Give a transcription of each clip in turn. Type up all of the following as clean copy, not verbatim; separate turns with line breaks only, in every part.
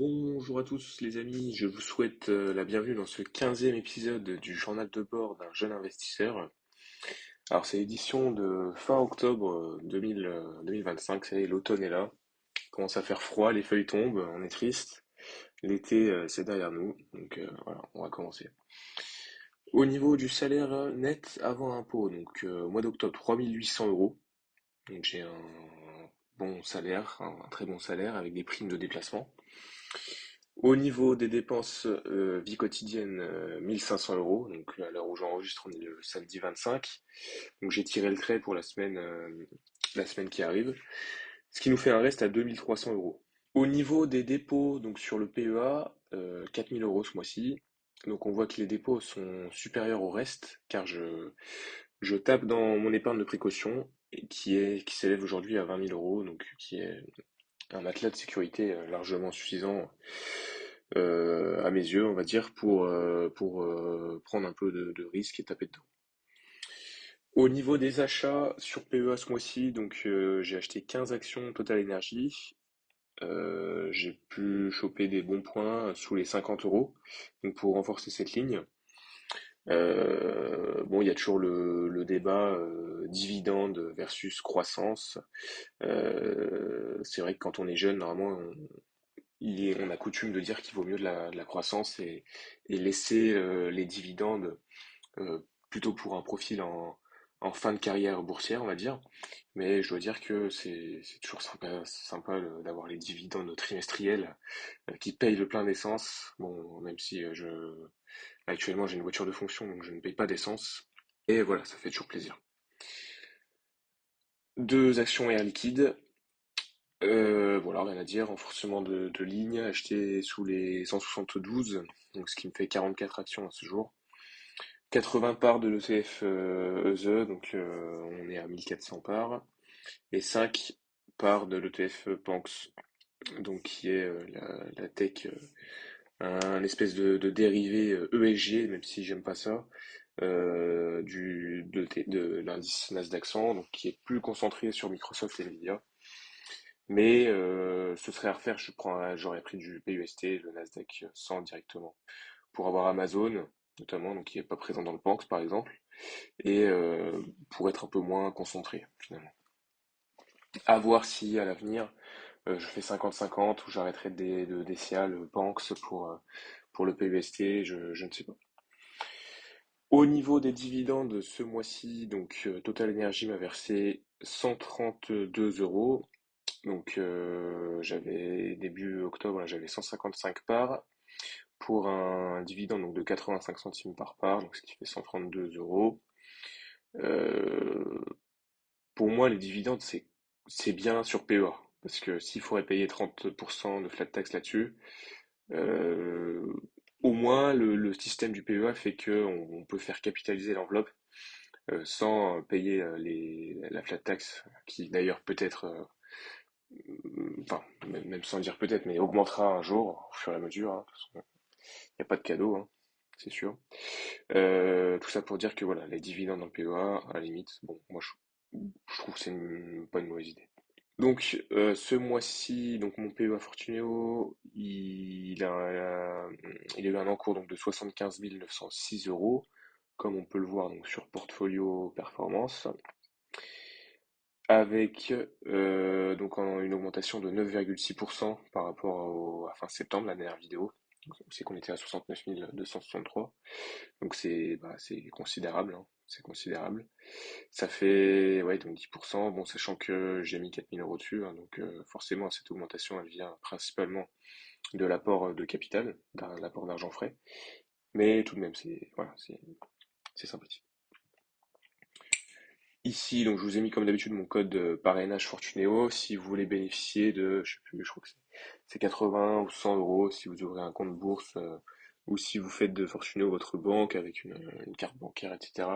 Bonjour à tous les amis, je vous souhaite la bienvenue dans ce 15e épisode du journal de bord d'un jeune investisseur. Alors c'est l'édition de fin octobre 2025, ça y est, l'automne est là, il commence à faire froid, les feuilles tombent, on est triste, l'été c'est derrière nous, donc voilà, on va commencer. Au niveau du salaire net avant impôt, donc au mois d'octobre 3800 euros, donc j'ai un bon salaire, un très bon salaire avec des primes de déplacement. Au niveau des dépenses vie quotidienne, 1500 euros. Donc à l'heure où j'enregistre, on est le samedi 25. Donc j'ai tiré le trait pour la semaine qui arrive. Ce qui nous fait un reste à 2300 euros. Au niveau des dépôts, donc sur le PEA, 4000 euros ce mois-ci. Donc on voit que les dépôts sont supérieurs au reste, car je tape dans mon épargne de précaution, et qui s'élève aujourd'hui à 20 000 euros, donc qui est un matelas de sécurité largement suffisant à mes yeux, on va dire, pour prendre un peu de risque et taper dedans. Au niveau des achats sur PEA ce mois-ci, donc j'ai acheté 15 actions Total Energy. J'ai pu choper des bons points sous les 50 euros, donc pour renforcer cette ligne. Bon, il y a toujours le débat dividende versus croissance. C'est vrai que quand on est jeune, normalement, on a coutume de dire qu'il vaut mieux de la croissance et laisser les dividendes plutôt pour un profil en fin de carrière boursière, on va dire. Mais je dois dire que c'est toujours sympa d'avoir les dividendes trimestriels qui payent le plein d'essence. Bon, même si actuellement j'ai une voiture de fonction, donc je ne paye pas d'essence. Et voilà, ça fait toujours plaisir. Deux actions Air Liquide. Voilà, rien à dire. Renforcement de ligne, acheté sous les 172, donc ce qui me fait 44 actions à ce jour. 80 parts de l'ETF ETH, donc on est à 1400 parts. Et 5 parts de l'ETF Panx, donc qui est la tech, un espèce de dérivé ESG, même si j'aime pas ça, de l'indice Nasdaq 100, donc qui est plus concentré sur Microsoft et Nvidia. Mais ce serait à refaire, j'aurais pris du PUST, le Nasdaq 100 directement, pour avoir Amazon, notamment, donc qui n'est pas présent dans le Panx par exemple, et pour être un peu moins concentré finalement. À voir si à l'avenir je fais 50-50 ou j'arrêterai de DCA le Panx pour le PUST, je ne sais pas. Au niveau des dividendes ce mois-ci, donc Total Energy m'a versé 132 euros. Donc j'avais début octobre, là, j'avais 155 parts pour un dividende donc de 85 centimes par part, donc ce qui fait 132 euros. Euh, pour moi, les dividendes c'est bien sur PEA parce que s'il faudrait payer 30% de flat tax là-dessus, euh, au moins le système du PEA fait que on peut faire capitaliser l'enveloppe sans payer la flat tax qui d'ailleurs peut être enfin, même sans dire peut-être, mais augmentera un jour, au fur et à mesure, hein. De toute façon, il n'y a pas de cadeau, hein, c'est sûr. Tout ça pour dire que voilà, les dividendes en PEA, à la limite, bon, je trouve que pas une mauvaise idée. Donc, ce mois-ci, donc mon PEA Fortuneo, il a eu un encours donc de 75 906 euros, comme on peut le voir donc sur Portfolio Performance, avec donc une augmentation de 9,6% par rapport à fin septembre, la dernière vidéo. C'est qu'on était à 69 263. Donc c'est considérable, hein, c'est considérable. Ça fait ouais, donc 10%, bon, sachant que j'ai mis 4000 euros dessus, hein, donc forcément cette augmentation elle vient principalement de l'apport de capital, d'un l'apport d'argent frais. Mais tout de même, voilà, c'est sympathique. Ici, donc je vous ai mis comme d'habitude mon code parrainage Fortunéo. Si vous voulez bénéficier de, je sais plus, je crois que c'est 80 ou 100 euros si vous ouvrez un compte bourse ou si vous faites de Fortunéo votre banque avec une carte bancaire, etc.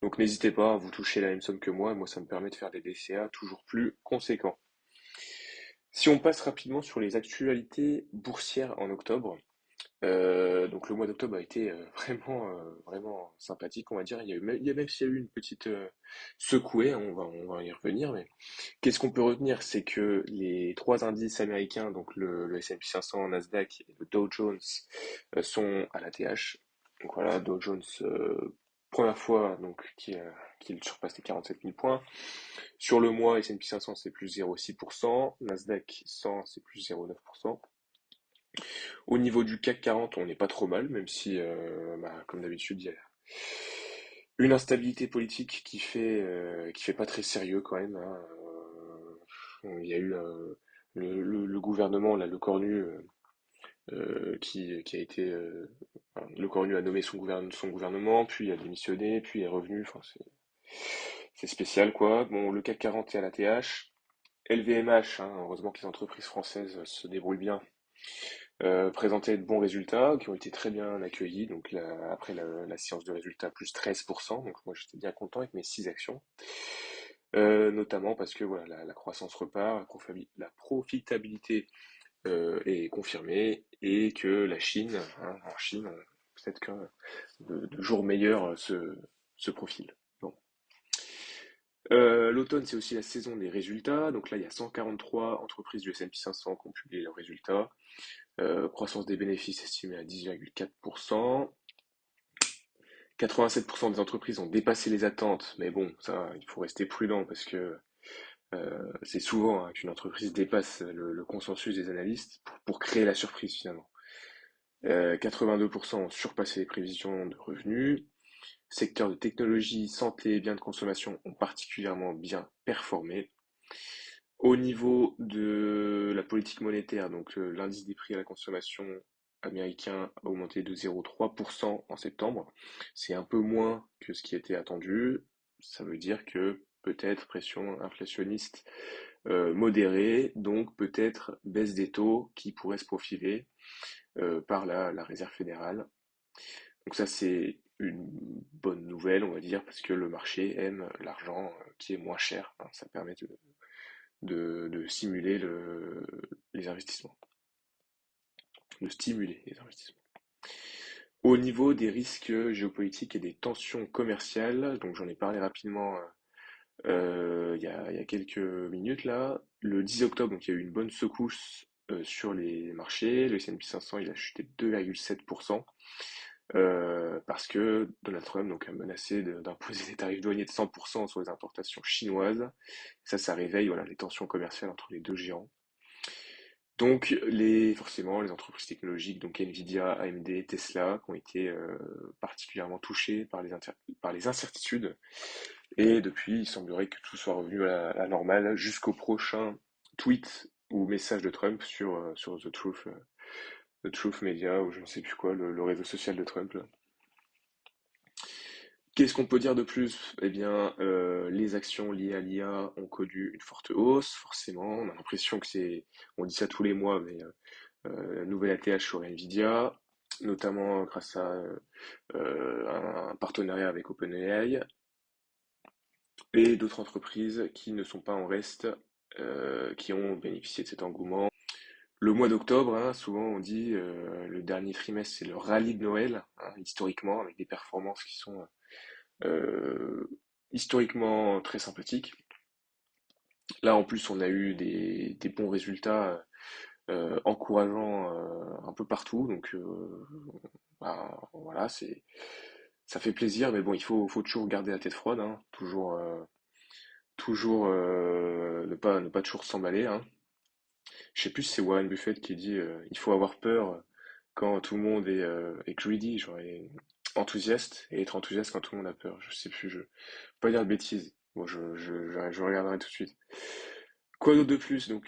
Donc n'hésitez pas, vous touchez la même somme que moi. Moi, ça me permet de faire des DCA toujours plus conséquents. Si on passe rapidement sur les actualités boursières en octobre, Donc le mois d'octobre a été vraiment sympathique, on va dire. Même s'il y a eu une petite secouée, hein, on va y revenir. Mais qu'est-ce qu'on peut retenir? C'est que les trois indices américains, donc le S&P 500, Nasdaq et le Dow Jones, sont à la TH. Donc voilà, Dow Jones, première fois donc qu'il surpasse les 47 000 points. Sur le mois, S&P 500 c'est plus 0,6%, Nasdaq 100 c'est plus 0,9%. Au niveau du CAC 40, on n'est pas trop mal, même si, comme d'habitude, il y a une instabilité politique qui fait pas très sérieux quand même, hein. Il y a eu le gouvernement, là, le Cornu, qui a été, enfin, le Cornu a nommé son gouvernement, puis a démissionné, puis est revenu. Enfin, c'est spécial, quoi. Bon, le CAC 40 est à la TH. LVMH, hein, heureusement que les entreprises françaises se débrouillent bien, présentait de bons résultats qui ont été très bien accueillis. Donc après la séance de résultats, plus 13%. Donc moi j'étais bien content avec mes 6 actions. Notamment parce que voilà, la croissance repart, la profitabilité est confirmée et que la Chine, hein, en Chine, peut-être que de jours meilleurs se profilent. Bon. L'automne, c'est aussi la saison des résultats. Donc là, il y a 143 entreprises du S&P 500 qui ont publié leurs résultats. Croissance des bénéfices estimée à 10,4%. 87% des entreprises ont dépassé les attentes, mais bon, ça, il faut rester prudent parce que c'est souvent qu'une entreprise dépasse le consensus des analystes pour créer la surprise finalement. 82% ont surpassé les prévisions de revenus. Secteurs de technologie, santé et biens de consommation ont particulièrement bien performé. Au niveau de la politique monétaire, donc l'indice des prix à la consommation américain a augmenté de 0,3% en septembre. C'est un peu moins que ce qui était attendu. Ça veut dire que peut-être pression inflationniste modérée, donc peut-être baisse des taux qui pourrait se profiler par la Réserve fédérale. Donc ça c'est une bonne nouvelle, on va dire, parce que le marché aime l'argent qui est moins cher, hein. Ça permet de simuler les investissements, de stimuler les investissements. Au niveau des risques géopolitiques et des tensions commerciales, donc j'en ai parlé rapidement il y a quelques minutes là, le 10 octobre, donc il y a eu une bonne secousse sur les marchés, le S&P 500 il a chuté de 2,7%. Parce que Donald Trump donc, a menacé d'imposer des tarifs douaniers de 100% sur les importations chinoises. Ça réveille voilà, les tensions commerciales entre les deux géants. Donc, forcément, les entreprises technologiques, donc Nvidia, AMD, Tesla, qui ont été particulièrement touchées par les incertitudes. Et depuis, il semblerait que tout soit revenu à la normale jusqu'au prochain tweet ou message de Trump sur The Truth Media, ou je ne sais plus quoi, le réseau social de Trump, là. Qu'est-ce qu'on peut dire de plus? Eh bien, les actions liées à l'IA ont connu une forte hausse, forcément. On a l'impression on dit ça tous les mois, mais la nouvelle ATH sur Nvidia, notamment grâce à un partenariat avec OpenAI et d'autres entreprises qui ne sont pas en reste, qui ont bénéficié de cet engouement. Le mois d'octobre, hein, souvent on dit le dernier trimestre, c'est le rallye de Noël, hein, historiquement, avec des performances qui sont euh, historiquement très sympathiques. Là, en plus, on a eu des bons résultats encourageants un peu partout, donc voilà, ça fait plaisir, mais bon, faut toujours garder la tête froide, hein, toujours ne pas toujours s'emballer, hein. Je sais plus si c'est Warren Buffett qui dit il faut avoir peur quand tout le monde est greedy, genre enthousiaste, et être enthousiaste quand tout le monde a peur. Je sais plus, je peux pas dire de bêtises. Bon, je regarderai tout de suite. Quoi d'autre de plus? Donc,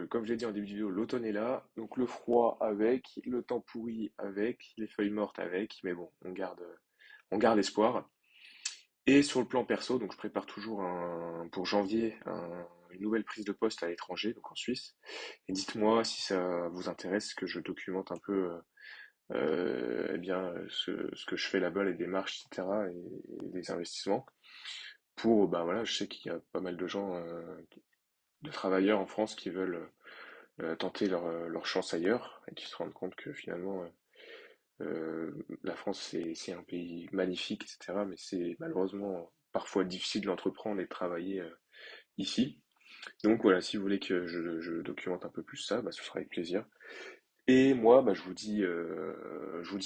comme je l'ai dit en début de vidéo, l'automne est là. Donc, le froid avec, le temps pourri avec, les feuilles mortes avec. Mais bon, on garde espoir. Et sur le plan perso, donc je prépare toujours pour janvier une nouvelle prise de poste à l'étranger, donc en Suisse. Et dites-moi si ça vous intéresse que je documente un peu eh bien, ce que je fais là-bas, les démarches, etc. et les investissements. Bah voilà, je sais qu'il y a pas mal de gens, de travailleurs en France qui veulent tenter leur chance ailleurs et qui se rendent compte que finalement la France c'est un pays magnifique, etc. Mais c'est malheureusement parfois difficile de l'entreprendre et de travailler ici. Donc voilà, si vous voulez que je documente un peu plus ça, bah, ce sera avec plaisir. Et moi, bah, je vous dis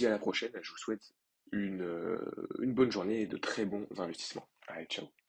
à la prochaine. Je vous souhaite une bonne journée et de très bons investissements. Allez, ciao.